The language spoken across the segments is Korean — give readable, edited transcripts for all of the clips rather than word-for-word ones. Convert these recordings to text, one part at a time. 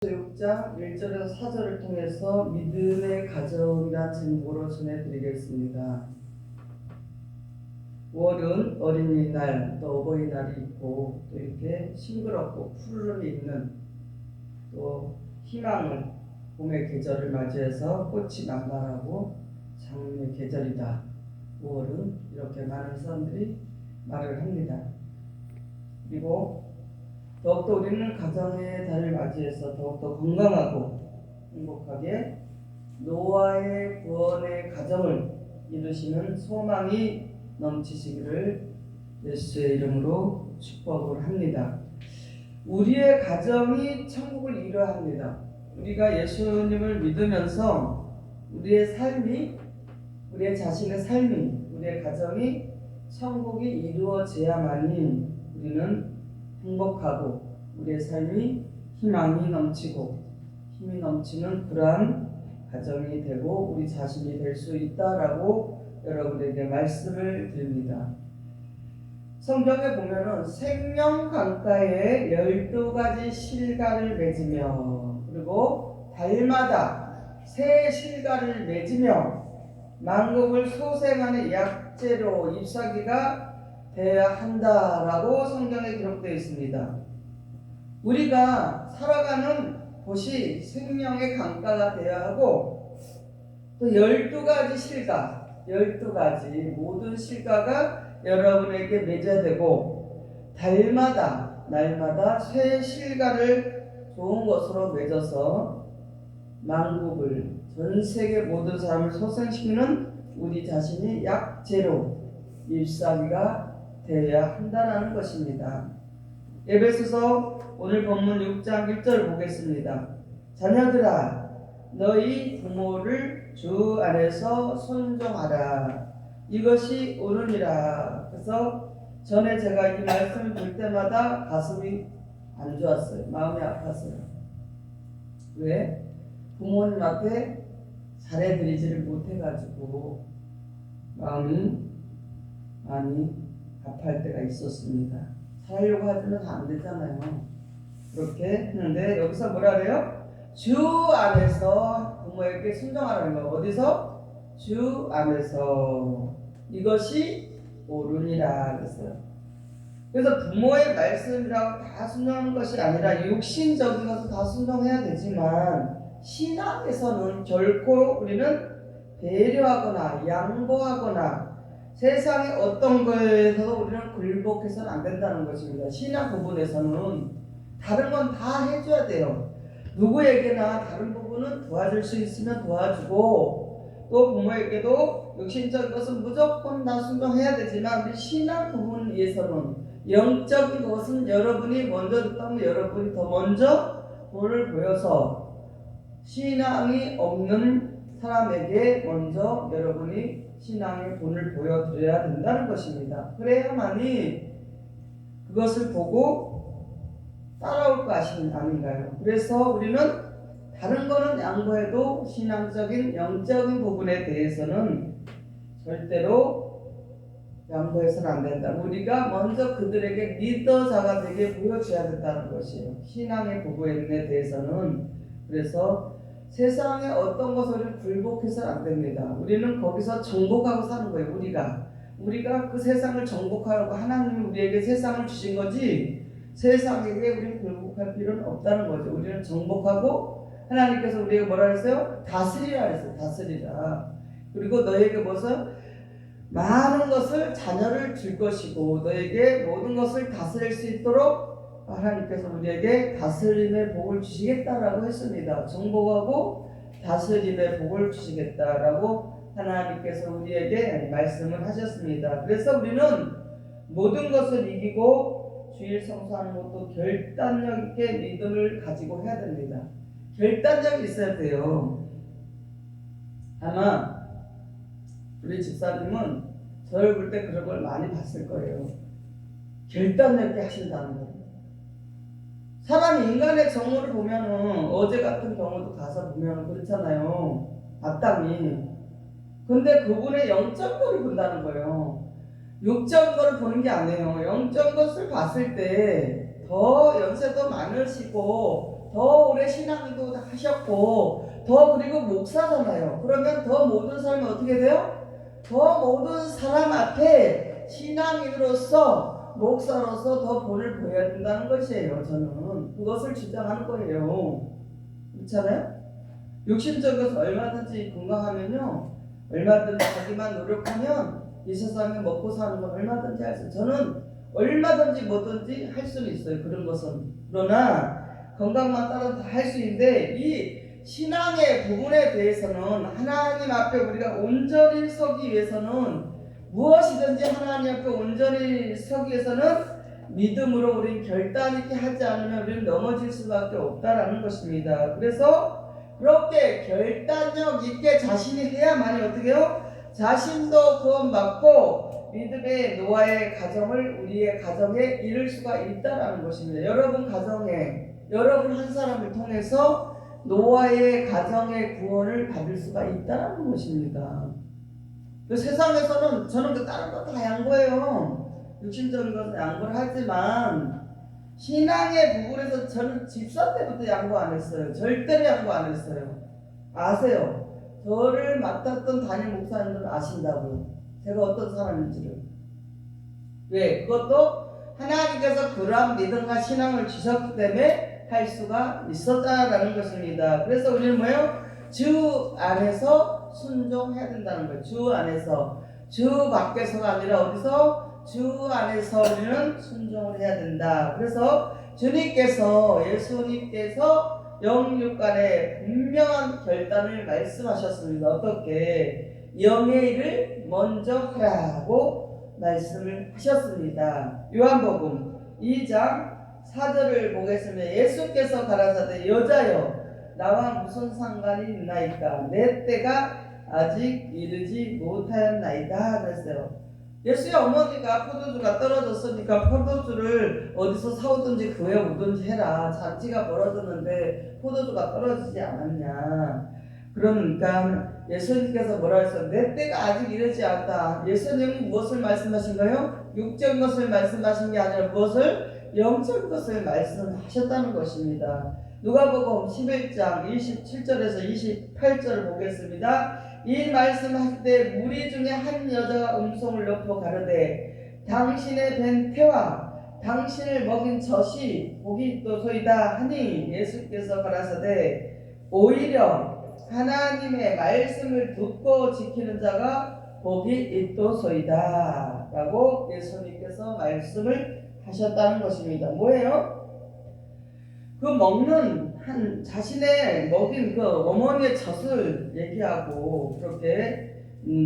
6장 1절에서 4절을 통해서 믿음의 가정이란 제목으로 전해드리겠습니다. 5월은 어린이날, 또 어버이날이 있고, 또 이렇게 싱그럽고 푸르름이 있는, 또 희망을, 봄의 계절을 맞이해서 꽃이 만발하고 장미의 계절이다. 5월은 이렇게 많은 사람들이 말을 합니다. 그리고 더욱더 우리는 가정의 달을 맞이해서 더욱더 건강하고 행복하게 노아의 구원의 가정을 이루시는 소망이 넘치시기를 예수의 이름으로 축복을 합니다. 우리의 가정이 천국을 이루어야 합니다. 우리가 예수님을 믿으면서 우리의 삶이, 우리의 자신의 삶이, 우리의 가정이 천국이 이루어져야만이 우리는 행복하고 우리의 삶이 희망이 넘치고 힘이 넘치는 그러한 가정이 되고 우리 자신이 될 수 있다라고 여러분에게 말씀을 드립니다. 성경에 보면은 생명 강가에 12가지 실과를 맺으며 그리고 달마다 새 실과를 맺으며 만국을 소생하는 약재로 잎사귀가 되어야 한다라고 성경에 기록되어 있습니다. 우리가 살아가는 곳이 생명의 강가가 되어야 하고 또 12가지 실과, 12가지 모든 실과가 여러분에게 맺어야 되고 달마다 날마다 새 실과를 좋은 것으로 맺어서 만국을 전 세계 모든 사람을 소생시키는 우리 자신이 약재로 잎사귀가 되어야 한다는 것입니다. 에베소서 오늘 본문 6장 1절 보겠습니다. 자녀들아 너희 부모를 주 안에서 순종하라. 이것이 옳으니라. 그래서 전에 제가 이 말씀을 볼 때마다 가슴이 안 좋았어요. 마음이 아팠어요. 왜? 부모님한테 잘해드리지를 못해가지고 마음이 많이 아파할 때가 있었습니다. 살려고 하지는 안 되잖아요. 그렇게 했는데 여기서 뭐라 그래요? 주 안에서 부모에게 순종하라는 거. 어디서? 주 안에서 이것이 옳으니라 그랬어요. 그래서 부모의 말씀이라고 다 순종하는 것이 아니라 육신적인 것은 다 순종해야 되지만 신앙에서는 결코 우리는 배려하거나 양보하거나 세상의 어떤 거에서도 우리는 굴복해서는 안 된다는 것입니다. 신앙 부분에서는 다른 건 다 해줘야 돼요. 누구에게나 다른 부분은 도와줄 수 있으면 도와주고 또 부모에게도 육신적인 것은 무조건 다 순종해야 되지만 우리 신앙 부분에 의해서는 영적인 것은 여러분이 먼저 듣다면 여러분이 더 먼저 본을 보여서 신앙이 없는 사람에게 먼저 여러분이 신앙의 본을 보여드려야 된다는 것입니다. 그래야만이 그것을 보고 따라올 것이 아닌가요? 그래서 우리는 다른 거는 양보해도 신앙적인 영적인 부분에 대해서는 절대로 양보해서는 안 된다. 우리가 먼저 그들에게 리더자가 되게 보여줘야 된다는 것이에요. 신앙의 부분에 대해서는. 그래서 세상에 어떤 것을 굴복해서는 안 됩니다. 우리는 거기서 정복하고 사는 거예요. 우리가 그 세상을 정복하려고 하나님이 우리에게 세상을 주신 거지 세상에게 우리는 굴복할 필요는 없다는 거죠. 우리는 정복하고 하나님께서 우리에게 뭐라 했어요? 다스리라 했어요. 다스리라. 그리고 너에게 무슨 많은 것을 자녀를 줄 것이고 너에게 모든 것을 다스릴 수 있도록 하나님께서 우리에게 다스림의 복을 주시겠다라고 했습니다. 정복하고 다스림의 복을 주시겠다라고 하나님께서 우리에게 말씀을 하셨습니다. 그래서 우리는 모든 것을 이기고 주일 성수하는 것도 결단력 있게 믿음을 가지고 해야 됩니다. 결단력이 있어야 돼요. 아마 우리 집사님은 저를 볼 때 그런 걸 많이 봤을 거예요. 결단력 있게 하신다는 거예요. 사람이 인간의 정오를 보면은 어제 같은 경우도 가서 보면은 그렇잖아요. 아담이. 근데 그분의 영적 거를 본다는 거예요. 육적 거를 보는 게 아니에요. 영적 것을 봤을 때 더 연세도 많으시고 더 오래 신앙도 하셨고 더 그리고 목사잖아요. 그러면 더 모든 사람이 어떻게 돼요? 더 모든 사람 앞에 신앙인으로서 목사로서 더 본을 보여야 된다는 것이에요. 저는 그것을 주장하는 거예요. 그렇잖아요? 육신적으로 얼마든지 건강하면요, 얼마든지 자기만 노력하면 이 세상에 먹고 사는 건 얼마든지 할 수 있어요. 저는 얼마든지 뭐든지 할 수는 있어요. 그런 것은. 그러나 건강만 따라 다 할 수 있는데 이 신앙의 부분에 대해서는 하나님 앞에 우리가 온전히 서기 위해서는 무엇이든지 하나님 앞에 온전히 서기 위해서는 믿음으로 우리는 결단 있게 하지 않으면 우리는 넘어질 수밖에 없다라는 것입니다. 그래서 그렇게 결단력 있게 자신이 해야만이 어떻게 해요? 자신도 구원받고 믿음의 노아의 가정을 우리의 가정에 이룰 수가 있다라는 것입니다. 여러분 가정에 여러분 한 사람을 통해서 노아의 가정의 구원을 받을 수가 있다는 것입니다. 그 세상에서는 저는 그 다른 거 다 양보해요. 육신적인 것은 양보를 하지만 신앙의 부분에서 저는 집사 때부터 양보 안 했어요. 절대로 양보 안 했어요. 아세요? 저를 맡았던 담임 목사님들은 아신다고요. 제가 어떤 사람인지를. 왜? 그것도 하나님께서 그러한 믿음과 신앙을 주셨기 때문에 할 수가 있었다라는 것입니다. 그래서 우리는 뭐예요? 주 안에서 순종해야 된다는 거예요. 주 안에서. 주 밖에서가 아니라 어디서? 주 안에서 우리는 순종을 해야 된다. 그래서 주님께서 예수님께서 영육간에 분명한 결단을 말씀하셨습니다. 어떻게? 영의 일을 먼저 하라고 말씀을 하셨습니다. 요한복음 2장 4절을 보겠습니다. 예수께서 가라사대 여자여 나와 무슨 상관이 있나이까 내 때가 아직 이르지 못하였나이다 그랬어요. 예수의 어머니가 포도주가 떨어졌으니까 포도주를 어디서 사오든지 구해 오든지 해라. 잔치가 벌어졌는데 포도주가 떨어지지 않았냐. 그러니까 예수님께서 뭐라 했어요? 내 때가 아직 이르지 않다. 예수님은 무엇을 말씀하신 거예요? 육적인 것을 말씀하신 게 아니라 무엇을? 영적인 것을 말씀하셨다는 것입니다. 누가복음 11장 27절에서 28절을 보겠습니다. 이 말씀할 때 무리 중에 한 여자가 음성을 높여 가르되 당신의 벤 태와 당신을 먹인 젖이 복이 있도소이다 하니 예수께서 가라사대 오히려 하나님의 말씀을 듣고 지키는 자가 복이 있도소이다 라고 예수님께서 말씀을 하셨다는 것입니다. 뭐예요? 그 먹는 한 자신의 먹인 그 어머니의 젖을 얘기하고 그렇게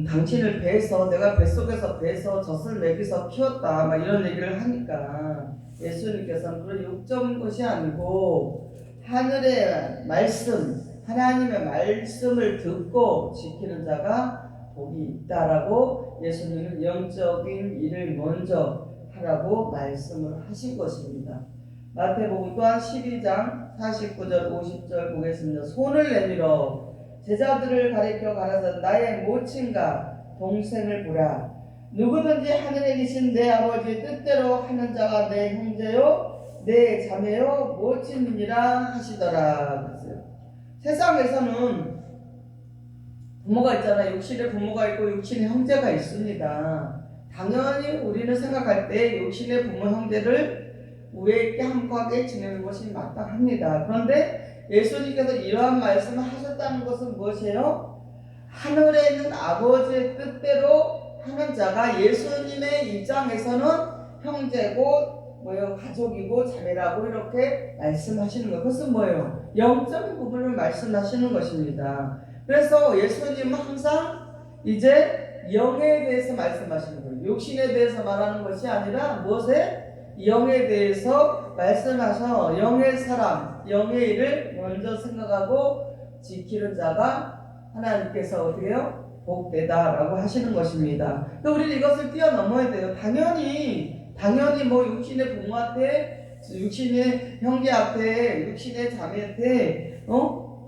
당신을 배에서 내가 뱃속에서 배에서 젖을 먹여서 키웠다 막 이런 얘기를 하니까 예수님께서는 그런 육적인 것이 아니고 하늘의 말씀 하나님의 말씀을 듣고 지키는 자가 복이 있다라고 예수님은 영적인 일을 먼저 하라고 말씀을 하신 것입니다. 마태복음 또한 12장 49절 50절 보겠습니다. 손을 내밀어 제자들을 가리켜 가라사대 나의 모친과 동생을 보라. 누구든지 하늘에 계신 내 아버지의 뜻대로 하는 자가 내 형제요 내 자매요 모친이니라 하시더라. 그랬어요. 세상에서는 부모가 있잖아요. 육신의 부모가 있고 육신의 형제가 있습니다. 당연히 우리는 생각할 때 육신의 부모 형제를 우애 있게 함께 지내는 것이 마땅합니다. 그런데 예수님께서 이러한 말씀을 하셨다는 것은 무엇이에요? 하늘에 있는 아버지의 뜻대로 하는 자가 예수님의 입장에서는 형제고 뭐예요? 가족이고 자매라고 이렇게 말씀하시는 것. 그것은 뭐예요? 영적인 부분을 말씀하시는 것입니다. 그래서 예수님은 항상 이제 영에 대해서 말씀하시는 거예요. 육신에 대해서 말하는 것이 아니라 무엇에? 영에 대해서 말씀하셔. 영의 사람, 영의 일을 먼저 생각하고 지키는 자가 하나님께서 어떻게 해요? 복되다라고 하시는 것입니다. 우리는 이것을 뛰어넘어야 돼요. 당연히 뭐 육신의 부모한테, 육신의 형제 앞에, 육신의 자매한테,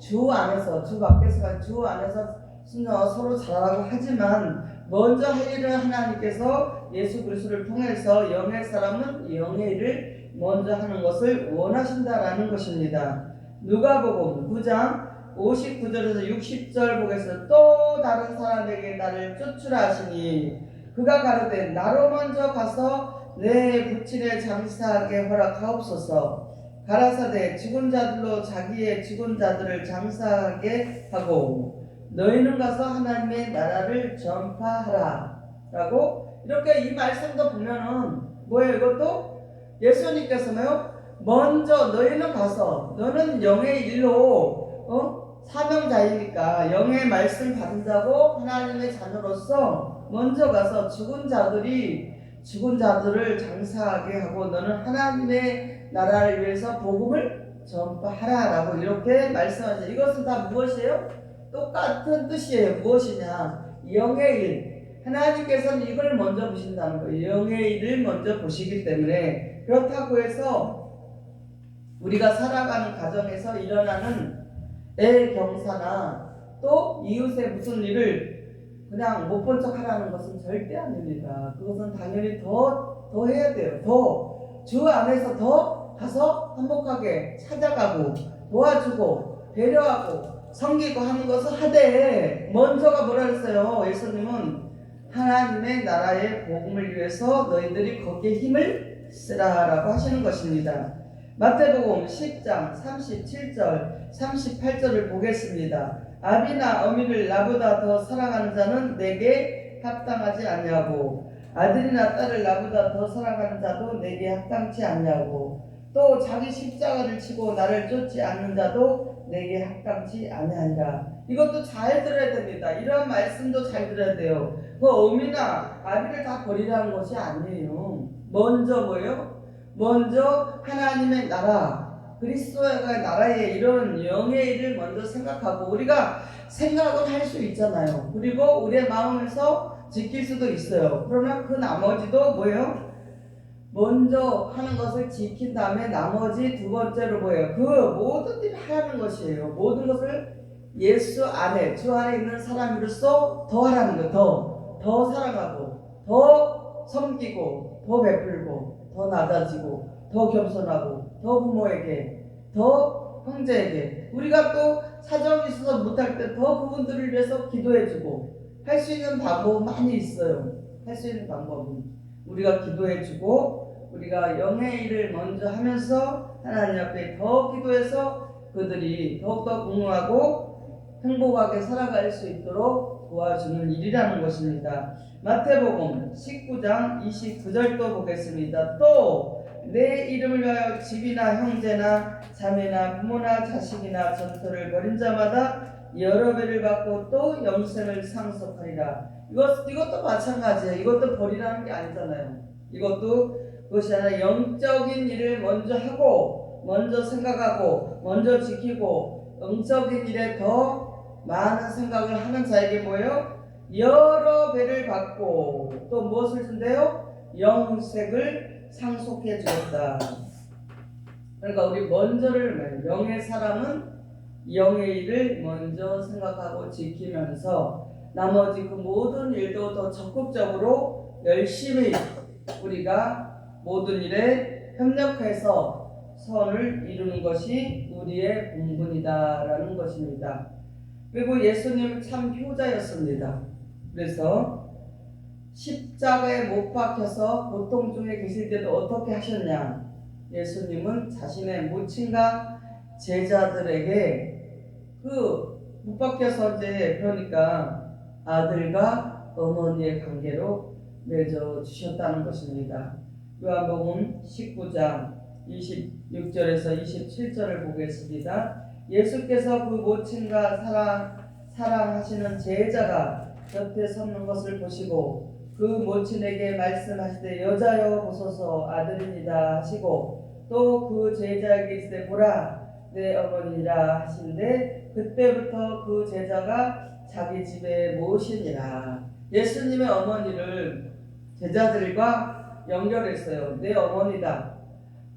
주 안에서, 주 밖에서, 주 안에서 서로 잘하라고 하지만 먼저 할 일은 하나님께서 예수 그리스도를 통해서 영의 사람은 영의 일을 먼저 하는 것을 원하신다라는 것입니다. 누가복음 9장 59절에서 60절 보겠습니다. 또 다른 사람에게 나를 쫓으라 하시니 그가 가로되 나로 먼저 가서 내 부친의 장사하게 허락하옵소서. 가라사대 죽은 자들로 자기의 죽은 자들을 장사하게 하고 너희는 가서 하나님의 나라를 전파하라 라고 이렇게 이 말씀도 보면은 뭐예요? 이것도 예수님께서는요 먼저 너희는 가서 너는 영의 일로 사명자이니까 영의 말씀 받은 자고 하나님의 자녀로서 먼저 가서 죽은 자들을 장사하게 하고 너는 하나님의 나라를 위해서 복음을 전파하라라고 이렇게 말씀하죠. 이것은 다 무엇이에요? 똑같은 뜻이에요. 무엇이냐? 영의 일. 하나님께서는 이걸 먼저 보신다는 거예요. 영의 일을 먼저 보시기 때문에 그렇다고 해서 우리가 살아가는 가정에서 일어나는 애 경사나 또 이웃의 무슨 일을 그냥 못 본 척 하라는 것은 절대 아닙니다. 그것은 당연히 더 해야 돼요. 주 안에서 더 가서 한복하게 찾아가고 도와주고 배려하고 섬기고 하는 것을 하되 먼저가 뭐라 했어요? 예수님은 하나님의 나라의 복음을 위해서 너희들이 거기에 힘을 쓰라라고 하시는 것입니다. 마태복음 10장 37절 38절을 보겠습니다. 아비나 어미를 나보다 더 사랑하는 자는 내게 합당하지 않냐고 아들이나 딸을 나보다 더 사랑하는 자도 내게 합당치 않냐고 또 자기 십자가를 치고 나를 쫓지 않는 자도 내게 합당치 아니하니라. 이것도 잘 들어야 됩니다. 이런 말씀도 잘 들어야 돼요. 그 어미나 아비를 다 버리라는 것이 아니에요. 먼저 뭐예요? 먼저 하나님의 나라 그리스도의 나라의 이런 영의 일을 먼저 생각하고 우리가 생각은 할 수 있잖아요. 그리고 우리의 마음에서 지킬 수도 있어요. 그러나 그 나머지도 뭐예요? 먼저 하는 것을 지킨 다음에 나머지 두 번째로 뭐예요? 그 모든 일을 하라는 것이에요. 모든 것을 예수 안에 주 안에 있는 사람으로서 더 하라는 거예요. 더 사랑하고 더 섬기고 더 베풀고 더 낮아지고 더 겸손하고 더 부모에게 더 형제에게 우리가 또 사정이 있어서 못할 때 더 그분들을 위해서 기도해주고 할 수 있는 방법은 많이 있어요. 할 수 있는 방법은 우리가 기도해주고 우리가 영의 일을 먼저 하면서 하나님 앞에 더 기도해서 그들이 더욱더 공허하고 행복하게 살아갈 수 있도록 도와주는 일이라는 것입니다. 마태복음 19장 29절도 보겠습니다. 또 내 이름을 위하여 집이나 형제나 자매나 부모나 자식이나 전토를 벌인 자마다 여러 배를 받고 또 영생을 상속하리라. 이것도 마찬가지예요. 이것도 버리라는 게 아니잖아요. 그것이 아니라 영적인 일을 먼저 하고 먼저 생각하고 먼저 지키고 영적인 일에 더 많은 생각을 하는 자에게 뭐예요? 여러 배를 받고 또 무엇을 준대요? 영생을 상속해 주겠다. 그러니까 우리 먼저를 영의 사람은 영의 일을 먼저 생각하고 지키면서 나머지 그 모든 일도 더 적극적으로 열심히 우리가 모든 일에 협력해서 선을 이루는 것이 우리의 본분이다라는 것입니다. 그리고 예수님은 참 효자였습니다. 그래서 십자가에 못 박혀서 고통 중에 계실 때도 어떻게 하셨냐? 예수님은 자신의 모친과 제자들에게 그 못 박혀서 이제 그러니까 아들과 어머니의 관계로 맺어 주셨다는 것입니다. 요한복음 19장 26절에서 27절을 보겠습니다. 예수께서 그 모친과 사랑하시는 제자가 곁에 섰는 것을 보시고 그 모친에게 말씀하시되 여자여 보소서 아들입니다 하시고 또 그 제자에게 이르시되 보라 내 어머니라 하시는데 그때부터 그 제자가 자기 집에 모시니라. 예수님의 어머니를 제자들과 연결했어요. 내 어머니다.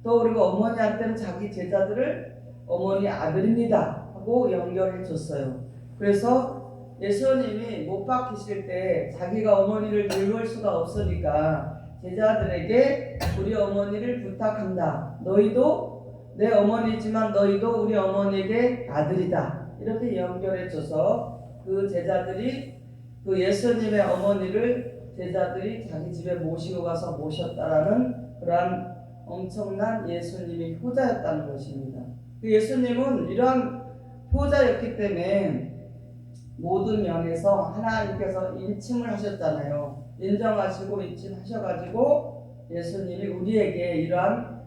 또 그리고 어머니한테는 자기 제자들을 어머니 아들입니다 하고 연결해 줬어요. 그래서 예수님이 못 박히실 때 자기가 어머니를 늙을 수가 없으니까 제자들에게 우리 어머니를 부탁한다. 너희도 내 어머니지만 너희도 우리 어머니에게 아들이다. 이렇게 연결해줘서 그 제자들이 그 예수님의 어머니를 제자들이 자기 집에 모시고 가서 모셨다라는 그러한 엄청난 예수님이 효자였다는 것입니다. 그 예수님은 이러한 효자였기 때문에 모든 면에서 하나님께서 인침을 하셨잖아요. 인정하시고 인침하셔가지고 예수님이 우리에게 이러한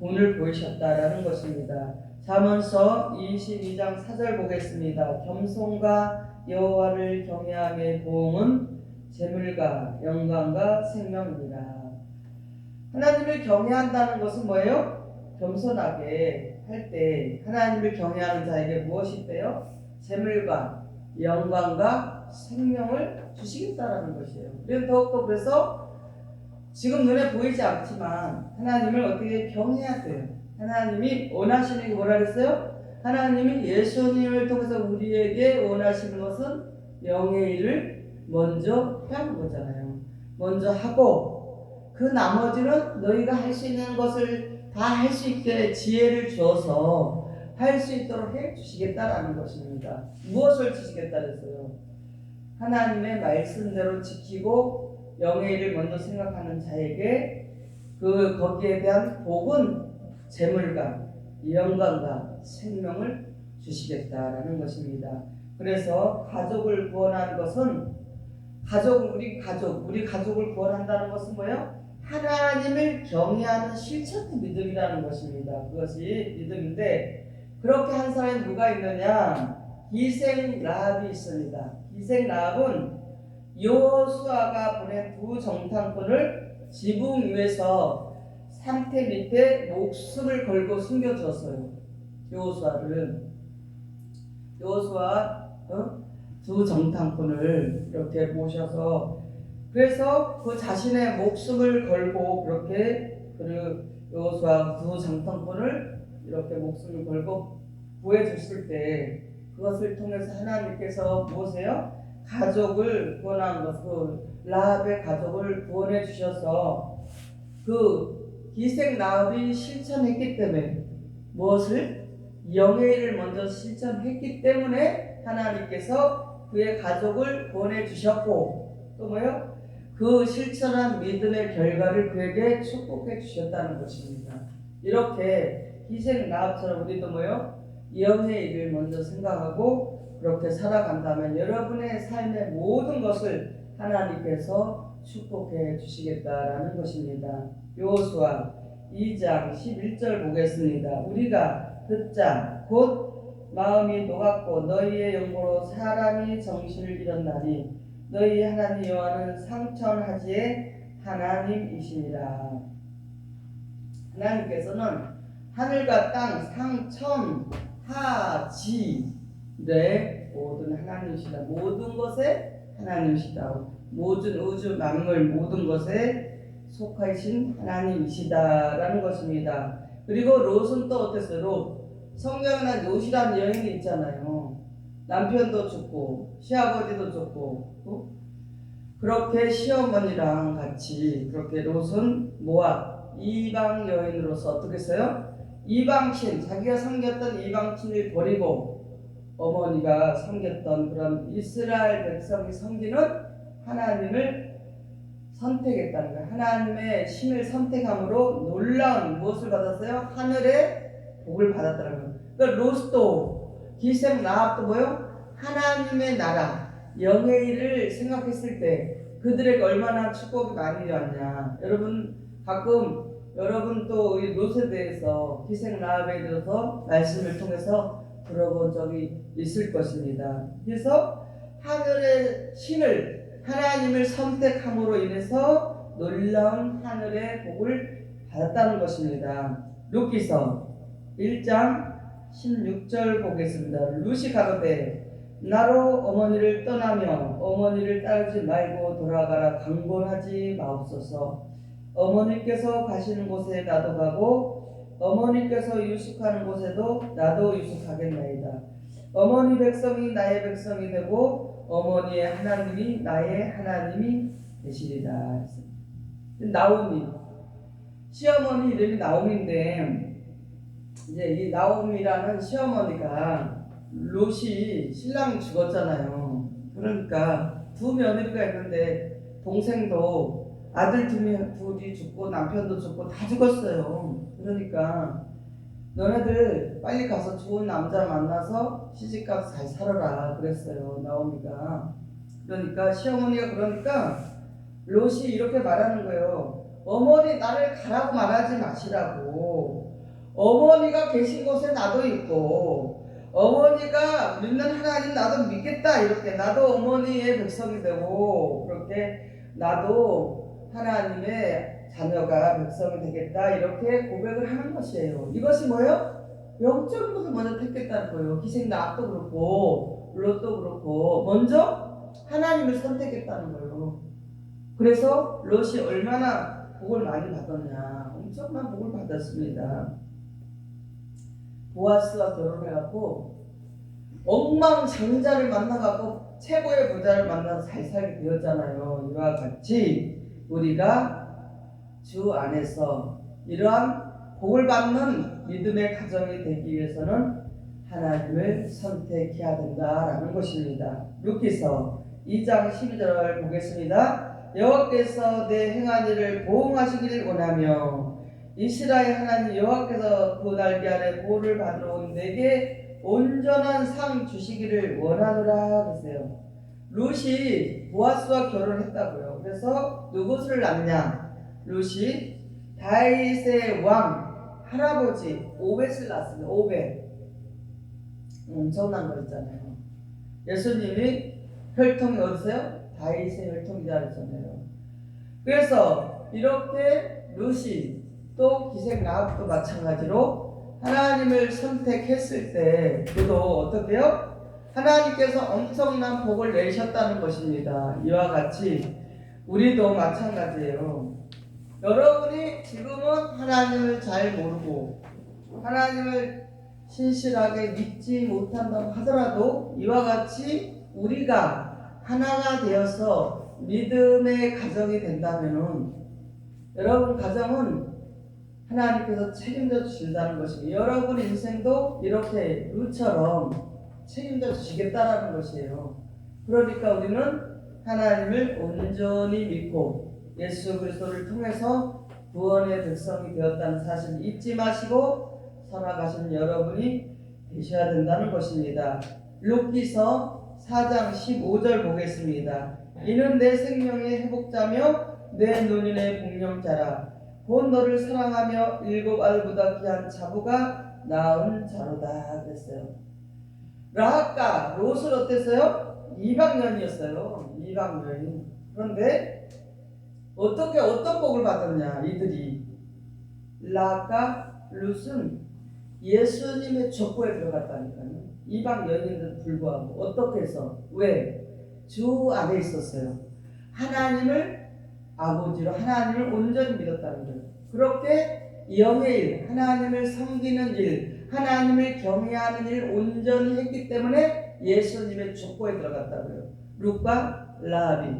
본을 보이셨다라는 것입니다. 잠언서 22장 4절 보겠습니다. 겸손과 여호와를 경외함의 보응은 재물과 영광과 생명이니라. 하나님을 경외한다는 것은 뭐예요? 겸손하게 할 때 하나님을 경외하는 자에게 무엇이 있대요? 재물과 영광과 생명을 주시겠다라는 것이에요. 더욱더 그래서 지금 눈에 보이지 않지만 하나님을 어떻게 경외해야 돼요. 하나님이 원하시는 게 뭐라 그랬어요? 하나님이 예수님을 통해서 우리에게 원하시는 것은 영의 일을 먼저 하는 거잖아요. 먼저 하고 그 나머지는 너희가 할 수 있는 것을 다 할 수 있게 지혜를 주어서 할 수 있도록 해 주시겠다라는 것입니다. 무엇을 주시겠다 그랬어요? 하나님의 말씀대로 지키고 영의 일을 먼저 생각하는 자에게 거기에 대한 복은 재물과 영광과 생명을 주시겠다라는 것입니다. 그래서 가족을 구원하는 것은 우리 가족을 구원한다는 것은 뭐예요? 하나님을 경외하는 실천의 믿음이라는 것입니다. 그것이 믿음인데 그렇게 한 사람이 누가 있느냐? 기생 라합이 있습니다. 기생 라합은 여호수아가 보낸 두 정탐꾼을 지붕 위에서 산태 밑에 목숨을 걸고 숨겨줬어요. 여호수아 두 정탐꾼을 이렇게 모셔서 그래서 그 자신의 목숨을 걸고 그렇게 여호수아 두 정탐꾼을 이렇게 목숨을 걸고 구해줬을 때 그것을 통해서 하나님께서 무엇이에요? 가족을 구원한 것, 라합의 가족을 구원해 주셔서 그 기생 라합이 실천했기 때문에 무엇을? 영의 일을 먼저 실천했기 때문에 하나님께서 그의 가족을 구원해 주셨고 또 뭐요? 그 실천한 믿음의 결과를 그에게 축복해 주셨다는 것입니다. 이렇게 기생 라합처럼 우리도 뭐요? 영의 일을 먼저 생각하고 그렇게 살아간다면 여러분의 삶의 모든 것을 하나님께서 축복해 주시겠다라는 것입니다. 여호수아 2장 11절 보겠습니다. 우리가 듣자 곧 마음이 녹았고 너희의 영으로 사람이 정신을 잃었나니 너희 하나님 여호와는 상천하지의 하나님이시니라. 하나님께서는 하늘과 땅 상천하지 네 모든 하나님이시다. 모든 것에 하나님이시다. 모든 우주 만물 모든 것에 속하신 하나님이시다라는 것입니다. 그리고 롯은 또 어땠어요? 롯 성경에 롯이라는 여인이 있잖아요. 남편도 죽고 시아버지도 죽고 그렇게 시어머니랑 같이 그렇게 롯은 모압 이방 여인으로서 어떻게 했어요? 이방신 자기가 섬겼던 이방신을 버리고 어머니가 섬겼던 그런 이스라엘 백성이 섬기는 하나님을 선택했다는 거예요. 하나님의 신을 선택함으로 놀라운 무엇을 받았어요? 하늘의 복을 받았다는 거예요. 그러니까 롯도 기생 라합도 뭐요? 하나님의 나라 영의 일을 생각했을 때 그들에게 얼마나 축복이 많이 왔냐. 여러분 가끔 여러분 또 이 롯에 대해서 기생 라합에 대해서 말씀을 통해서 들어본 적이 있을 것입니다. 그래서 하늘의 신을 하나님을 선택함으로 인해서 놀라운 하늘의 복을 받았다는 것입니다. 룻기서 1장 16절 보겠습니다. 룻이 가로되 나로 어머니를 떠나며 어머니를 따르지 말고 돌아가라 강권하지 마옵소서. 어머니께서 가시는 곳에 나도 가고 어머니께서 유숙하는 곳에도 나도 유숙하겠나이다. 어머니 백성이 나의 백성이 되고 어머니의 하나님이 나의 하나님이 되시리라. 나오미 시어머니 이름이 나오미인데 이제 이 나오미라는 시어머니가 롯이 신랑이 죽었잖아요. 그러니까 두 며느리가 있는데 동생도 아들 둘이 죽고 남편도 죽고 다 죽었어요. 그러니까 너네들 빨리 가서 좋은 남자 만나서 시집가서 잘 살아라 그랬어요, 나오미가. 그러니까 시어머니가 그러니까 롯이 이렇게 말하는 거예요. 어머니 나를 가라고 말하지 마시라고. 어머니가 계신 곳에 나도 있고 어머니가 믿는 하나님 나도 믿겠다. 이렇게 나도 어머니의 백성이 되고 그렇게 나도 하나님의 자녀가 백성이 되겠다. 이렇게 고백을 하는 것이에요. 이것이 뭐예요? 영적인 것을 먼저 택했다는 거예요. 기생 나도 그렇고 롯도 그렇고 먼저 하나님을 선택했다는 거예요. 그래서 롯이 얼마나 복을 많이 받았냐. 엄청난 복을 받았습니다. 보아스와 결혼해갖고 억만장자를 만나갖고 최고의 부자를 만나서 잘 살게 되었잖아요. 이와 같이 우리가 주 안에서 이러한 복을 받는 믿음의 가정이 되기 위해서는 하나님을 선택해야 된다라는 것입니다. 룻기서 2장 12절 보겠습니다. 여호와께서 내 행한 일을 보응하시기를 원하며 이스라엘 하나님 여호와께서 그 날개 아래 보호를 받으러 온 내게 온전한 상 주시기를 원하노라 그랬어요. 룻이 보아스와 결혼했다고요. 그래서 누구를 낳느냐? 룻이 다윗의 왕 할아버지 오벳을 낳았습니다. 오벳. 엄청난 거 있잖아요. 예수님이 혈통이 어디세요? 다윗의 혈통이라 그랬잖아요. 그래서 이렇게 룻이 또 기생 라합도 마찬가지로 하나님을 선택했을 때 그도 어떻게 해요? 하나님께서 엄청난 복을 내셨다는 것입니다. 이와 같이 우리도 마찬가지예요. 여러분이 지금은 하나님을 잘 모르고 하나님을 신실하게 믿지 못한다고 하더라도 이와 같이 우리가 하나가 되어서 믿음의 가정이 된다면은 여러분 가정은 하나님께서 책임져 주신다는 것이고 여러분 인생도 이렇게 룻처럼 책임져 주시겠다라는 것이에요. 그러니까 우리는 하나님을 온전히 믿고 예수 그리스도를 통해서 구원의 백성이 되었다는 사실을 잊지 마시고 살아가시는 여러분이 되셔야 된다는 것입니다. 룻기서 4장 15절 보겠습니다. 이는 내 생명의 회복자며 내 노년의 복령자라. 곧 너를 사랑하며 일곱 알보다 귀한 자부가 낳은 자로다 그랬어요. 라합과 롯은 어땠어요? 이방인이었어요. 이방인. 그런데 어떤 복을 받았냐 이들이. 라합과 롯은 예수님의 족보에 들어갔다니까요. 이방 여인인데도 불구하고 어떻게 해서? 왜? 주 안에 있었어요. 하나님을 아버지로 하나님을 온전히 믿었다는 거예요. 그렇게 영의 일, 하나님을 섬기는 일, 하나님을 경외하는 일을 온전히 했기 때문에 예수님의 족보에 들어갔다고요. 룻과 라합이.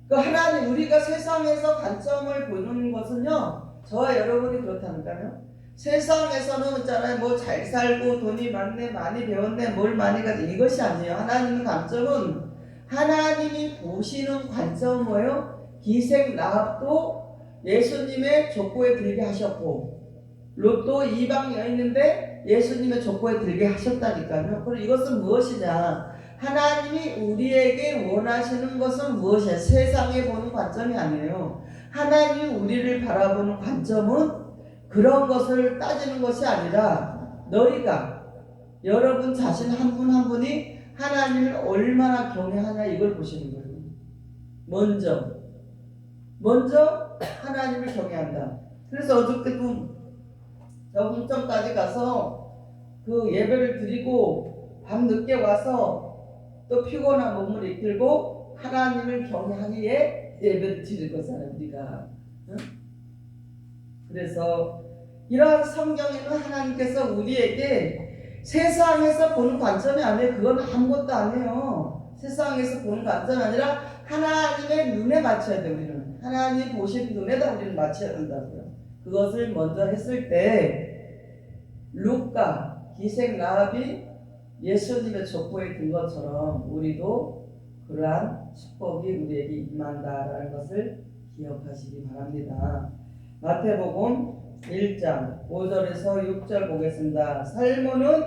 그 하나님 우리가 세상에서 관점을 보는 것은요. 저와 여러분이 그렇다니까요. 세상에서는 있잖아요. 뭐 잘 살고 돈이 많네, 많이 배웠네, 뭘 많이 가지 이것이 아니에요. 하나님의 관점은 하나님이 보시는 관점은 뭐예요? 기생 라합도 예수님의 족보에 들게 하셨고 롯도 이방 여인인데 예수님의 족보에 들게 하셨다니까요. 그럼 이것은 무엇이냐? 하나님이 우리에게 원하시는 것은 무엇이야? 세상에 보는 관점이 아니에요. 하나님이 우리를 바라보는 관점은 그런 것을 따지는 것이 아니라 너희가 여러분 자신 한 분 한 분이 하나님을 얼마나 경외하냐 이걸 보시는 거예요. 먼저 하나님을 경외한다. 그래서 어저께도 저 홍천까지 가서 그 예배를 드리고 밤 늦게 와서 또 피곤한 몸을 이끌고 하나님을 경외하기에 예배를 드릴 거잖아요 우리가. 응? 그래서 이러한 성경에는 하나님께서 우리에게 세상에서 보는 관점이 아니에요. 그건 아무것도 아니에요. 세상에서 보는 관점이 아니라 하나님의 눈에 맞춰야 돼요. 우리는 하나님 보시는 눈에다 우리는 맞춰야 된다고요. 그것을 먼저 했을 때 루카 기생 라합이 예수님의 족보에 든 것처럼 우리도 그러한 축복이 우리에게 임한다라는 것을 기억하시기 바랍니다. 마태복음 1장 5절에서 6절 보겠습니다. 살몬은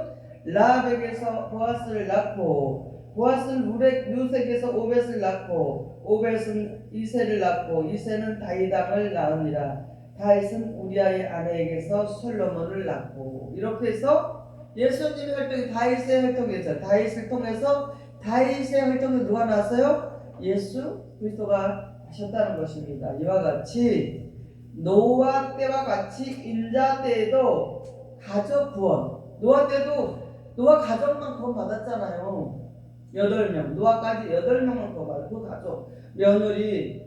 라합에게서 보아스를 낳고 보아스는 루색에서 오벳을 낳고 오벳은 이새를 낳고 이새는 다이당을 낳으니라. 다윗은 우리아의 아내에게서 솔로몬을 낳고. 이렇게 해서 예수님의 활동이 다윗의 활동이죠. 다윗을 통해서 다윗의 활동이 누가 나왔어요? 예수 그리스도가 하셨다는 것입니다. 이와 같이 노아 때와 같이 인자 때에도 가족 구원. 노아 때도 노아 가족만 구원 받았잖아요. 8명. 노아까지 8명만 구원 받았고 그 가족 며느리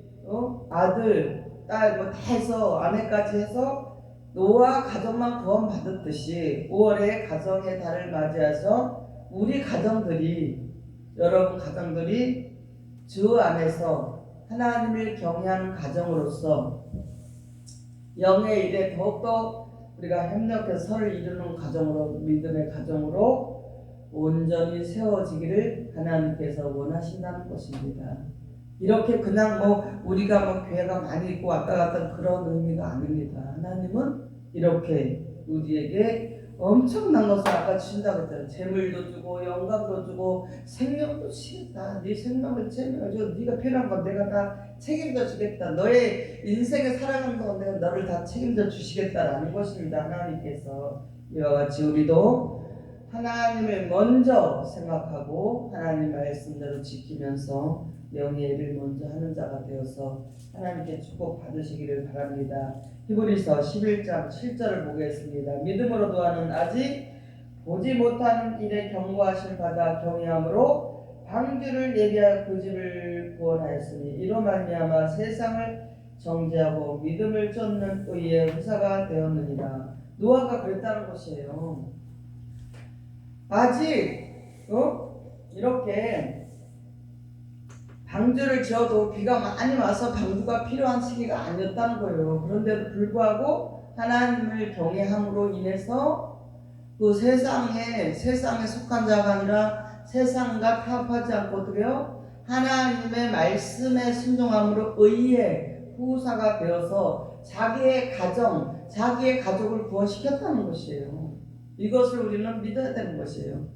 아들 딸 뭐 다 해서 아내까지 해서 노아 가정만 구원 받았듯이 5월에 가정의 달을 맞이해서 우리 가정들이 여러분 가정들이 주 안에서 하나님을 경외하는 가정으로서 영의 일에 더욱더 우리가 협력해서 선을 이루는 가정으로 믿음의 가정으로 온전히 세워지기를 하나님께서 원하신다는 것입니다. 이렇게 그냥 우리가 교회가 많이 있고 왔다 갔다 그런 의미가 아닙니다. 하나님은 이렇게 우리에게 엄청난 것을 아까 주신다고 했잖아요. 재물도 주고 영감도 주고 생명도 주시겠다. 네 생명을 책임져. 네가 필요한 건 내가 다 책임져 주겠다. 너의 인생을 살아가는 동안 내가 너를 다 책임져 주시겠다라는 것입니다. 하나님께서 이와 같이 우리도 하나님을 먼저 생각하고 하나님 말씀대로 지키면서 영의 일을 먼저 하는 자가 되어서 하나님께 축복 받으시기를 바랍니다. 히브리서 11장 7절을 보겠습니다. 믿음으로 노아는 아직 보지 못하는 일에 경고하심 받아 경외함으로 방주를 예비하여 그 집을 구원하였으니 이로 말미암아 세상을 정죄하고 믿음을 쫓는 의의 후사가 되었느니라. 노아가 그랬다는 것이에요. 아직 이렇게 방주를 지어도 비가 많이 와서 방주가 필요한 시기가 아니었다는 거예요. 그런데도 불구하고 하나님을 경외함으로 인해서 그 세상에 속한 자가 아니라 세상과 타협하지 않고 어떻게요? 하나님의 말씀에 순종함으로 의의 후사가 되어서 자기의 가족을 구원시켰다는 것이에요. 이것을 우리는 믿어야 되는 것이에요.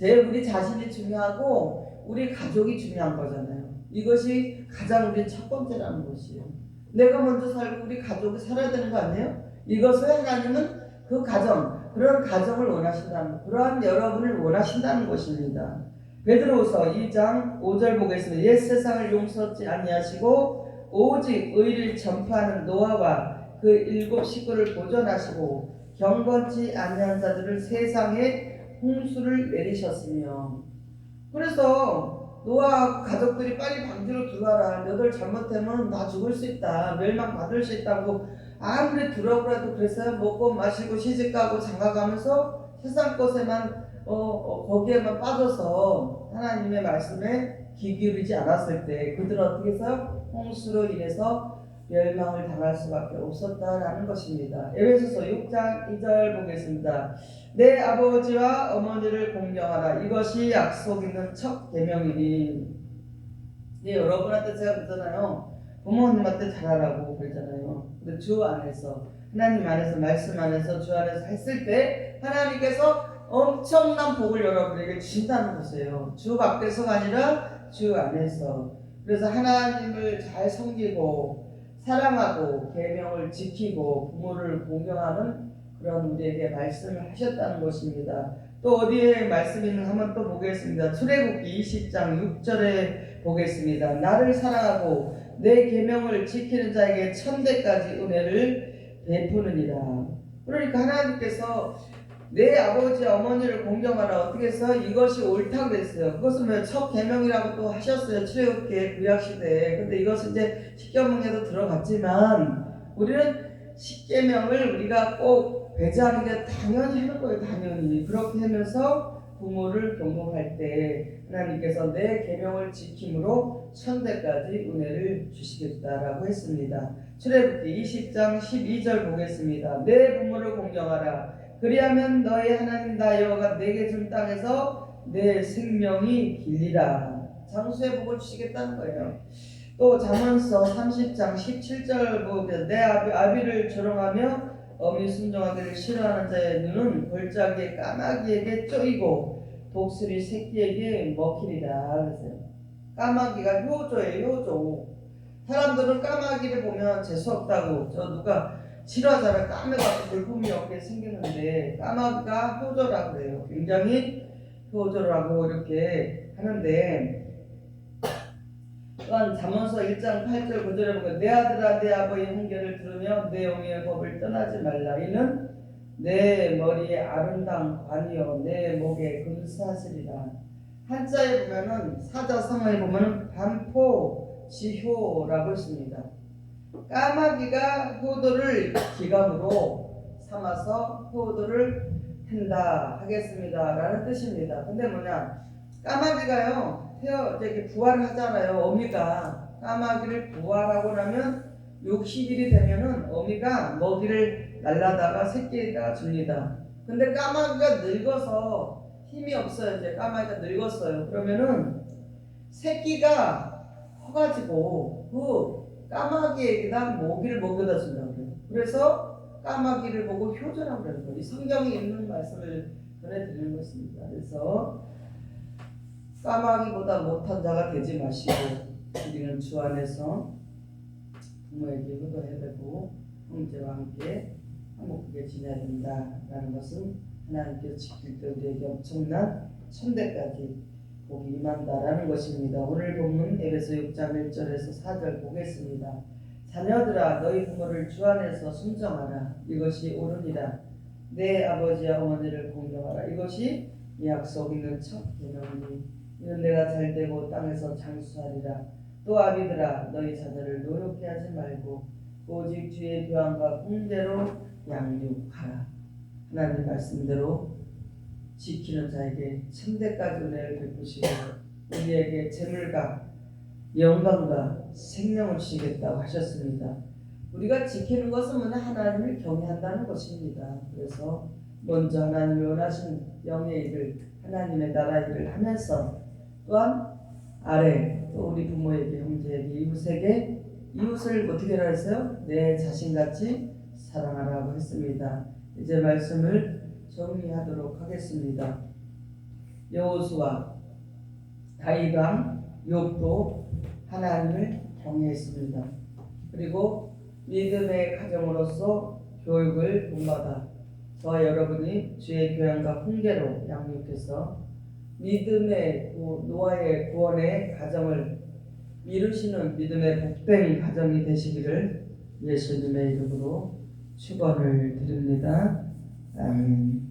우리 자신이 중요하고 우리 가족이 중요한 거잖아요. 이것이 가장 우리 첫 번째라는 것이에요. 내가 먼저 살고 우리 가족이 살아야 되는 거 아니에요? 이것을 하나님은 그 그런 가정을 원하신다는, 그러한 여러분을 원하신다는 것입니다. 베드로후서 2장 5절 보겠습니다. 옛 세상을 용서치 아니하시고 오직 의를 전파하는 노아와 그 7 식구를 보존하시고 경건치 아니한 자들을 세상에 홍수를 내리셨으며. 그래서 노아 가족들이 빨리 방주로 들어와라. 너들 잘못하면 다 죽을 수 있다. 멸망받을 수 있다고 아무리 들어오라도 그랬어요. 먹고 마시고 시집가고 장가가면서 세상 것에만 거기에만 빠져서 하나님의 말씀에 귀 기울이지 않았을 때 그들은 어떻게 해서요? 홍수로 인해서 멸망을 당할 수밖에 없었다라는 것입니다. 에베소서 6장 2절 보겠습니다. 내 아버지와 어머니를 공경하라. 이것이 약속 있는 첫 계명이니. 여러분한테 제가 그러잖아요. 부모님한테 잘하라고 그랬잖아요. 근데 주 안에서, 하나님 안에서, 말씀 안에서, 주 안에서 했을 때 하나님께서 엄청난 복을 여러분에게 주신다는 것이에요. 주 밖에서가 아니라 주 안에서. 그래서 하나님을 잘 섬기고 사랑하고 계명을 지키고 부모를 공경하는 그런 우리에게 말씀을 하셨다는 것입니다. 또 어디에 말씀이 있는가 한번 또 보겠습니다. 출애굽기 20장 6절에 보겠습니다. 나를 사랑하고 내 계명을 지키는 자에게 천대까지 은혜를 베푸느니라. 그러니까 하나님께서 내 아버지 어머니를 공경하라. 어떻게 해서 이것이 옳다고 그랬어요. 그것은 첫 계명이라고 또 하셨어요. 출애굽기의 구약시대에. 근데 이것은 이제 십계명에도 들어갔지만 우리는 십계명을 우리가 꼭 배제하는 게 당연히 하는 거예요. 당연히. 그렇게 하면서 부모를 경공할 때 하나님께서 내 계명을 지킴으로 천대까지 은혜를 주시겠다라고 했습니다. 출애굽기 20장 12절 보겠습니다. 내 부모를 공경하라. 그리하면 너희 하나님 나 여호와가 내게 준 땅에서 내 생명이 길리라. 장수의 복을 주시겠다는 거예요. 또 잠언서 30장 17절 보면 내 아비를 조롱하며 어미 순종하기를 싫어하는 자의 눈은 골짜기의 까마귀에게 쪼이고 독수리 새끼에게 먹히리라. 그랬어요. 까마귀가 효조예요. 효조. 사람들은 까마귀를 보면 재수없다고, 저 누가 실화자를 까매갖고 물품이 없게 생겼는데 까마귀가 효조라고 그래요. 굉장히 효조라고 이렇게 하는데, 또한 잠언서 1장 8절 9절에 보면 내 아들아 내 아버지의 훈계를 들으며 내 영의 법을 떠나지 말라. 이는 내 머리에 아름다운 관이요 내 목에 금사슬이라. 한자에 보면은 사자성어에 보면은 반포지효라고 있습니다. 까마귀가 효도를 기감으로 삼아서 효도를 한다 하겠습니다 라는 뜻입니다. 근데 뭐냐, 까마귀가요 이렇게 부활을 하잖아요. 어미가 까마귀를 부활하고 나면 60일이 되면은 어미가 먹이를 날라다가 새끼에다가 줍니다. 근데 까마귀가 늙어서 힘이 없어요. 이제 까마귀가 늙었어요. 그러면은 새끼가 커가지고 그 까마귀에게다 모기를 먹여다 준다고 그래요. 그래서 까마귀를 보고 효조라고 그러는 거예요. 이 성경에 있는 말씀을 전해드리는 것입니다. 그래서 까마귀보다 못한 자가 되지 마시고 우리는 주 안에서 부모에게 효도해야 되고 형제와 함께 행복하게 지내야 된다라는 것은 하나님께서 지킬 때 우리에게 엄청난 천대까지 복이 임한다라는 것입니다. 오늘 본문 에베소 6장 1절에서 4절 보겠습니다. 자녀들아 너희 부모를 주 안에서 순종하라. 이것이 옳으니라. 내 아버지와 어머니를 공경하라. 이것이 약속 있는 첫 계명이니 이는 내가 잘되고 땅에서 장수하리라. 또 아비들아 너희 자녀를 노엽게 하지 말고 오직 주의 교환과 공대로 양육하라. 하나님 말씀대로 지키는 자에게 천대까지 은혜를 베푸시고 우리에게 재물과 영광과 생명을 주시겠다고 하셨습니다. 우리가 지키는 것은 뭐냐, 하나님을 경외한다는 것입니다. 그래서 먼저 하나님이 원하신 영의 일을, 하나님의 나라 일을 하면서 또한 아래 또 우리 부모에게, 형제에게, 이웃에게, 이웃을 어떻게 하라 했어요? 내 자신같이 사랑하라고 했습니다. 이제 말씀을 정리하도록 하겠습니다. 여호수아, 다윗왕, 욥도 하나님을 경외했습니다. 그리고 믿음의 가정으로서 교육을 본받아 저와 여러분이 주의 교양과 훈계로 양육해서 믿음의 노아의 구원의 가정을 이루시는 믿음의 복된 가정이 되시기를 예수님의 이름으로 축원을 드립니다. 아멘.